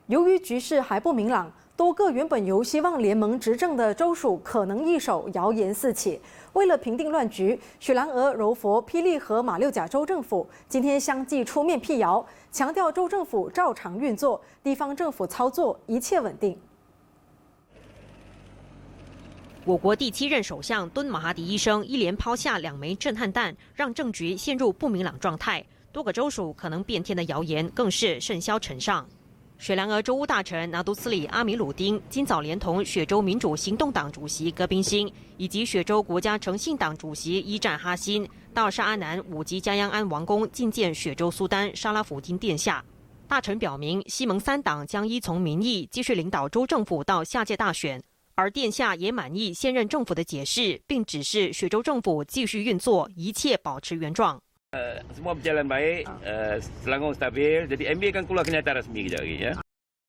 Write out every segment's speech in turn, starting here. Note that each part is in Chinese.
由于局势还不明朗，多个原本由希望联盟执政的州属可能易手，谣言四起。为了平定乱局，雪兰莪、柔佛、霹雳和马六甲州政府今天相继出面辟谣，强调州政府照常运作，地方政府操作一切稳定。我国第7任首相敦马哈迪医生一连抛下2枚震撼弹，让政局陷入不明朗状态。多个州属可能变天的谣言更是甚嚣尘上。雪兰莪州务大臣拿督斯里阿米鲁丁今早连同雪州民主行动党主席戈宾辛以及雪州国家诚信党主席伊战哈辛到沙阿南五吉加央安王宫觐见雪州苏丹沙拉福金殿下。大臣表明，西蒙3党将依从民意继续领导州政府到下届大选，而殿下也满意现任政府的解释，并指示雪州政府继续运作，一切保持原状。Semua berjalan baik, Selangor stabil, jadi MB akan keluar kenyataan rasmi kejap lagi ya.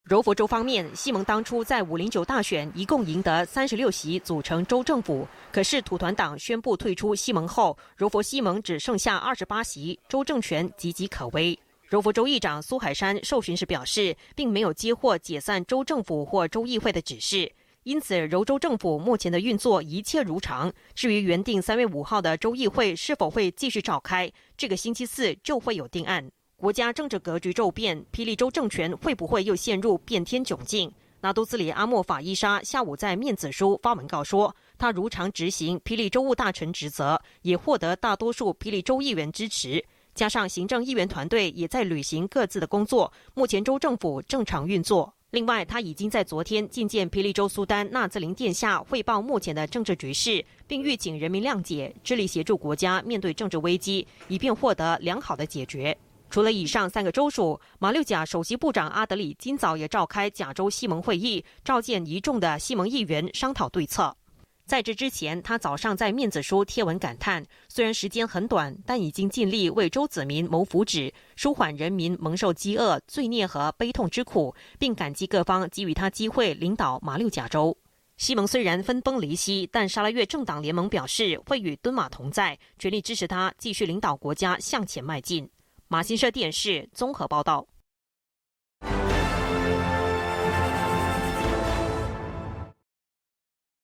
柔佛州方面，西蒙当初在509大选一共赢得36席，组成州政府。可是土团党宣布退出西蒙后，柔佛西蒙只剩下28席，州政权岌岌可危。柔佛州议长苏海山受询时表示，并没有接获解散州政府或州议会的指示。因此，柔州政府目前的运作一切如常。至于原定3月5号的州议会是否会继续召开，这个星期4就会有定案。国家政治格局骤变，霹雳州政权会不会又陷入变天窘境？拿督斯里阿莫法伊莎下午在面子书发文告说，他如常执行霹雳州务大臣职责，也获得大多数霹雳州议员支持，加上行政议员团队也在履行各自的工作，目前州政府正常运作。另外，他已经在昨天觐见霹雳州苏丹纳兹林殿下，汇报目前的政治局势，并预请人民谅解，致力协助国家面对政治危机，以便获得良好的解决。除了以上3个州属，马六甲首席部长阿德里今早也召开甲州西盟会议，召见一众的西盟议员商讨对策。在这之前，他早上在面子书贴文感叹，虽然时间很短，但已经尽力为州子民谋福祉，舒缓人民蒙受饥饿、罪孽和悲痛之苦，并感激各方给予他机会领导马六甲州。西蒙虽然分崩离析，但沙拉越政党联盟表示会与敦马同在，全力支持他继续领导国家向前迈进。马新社电视综合报道。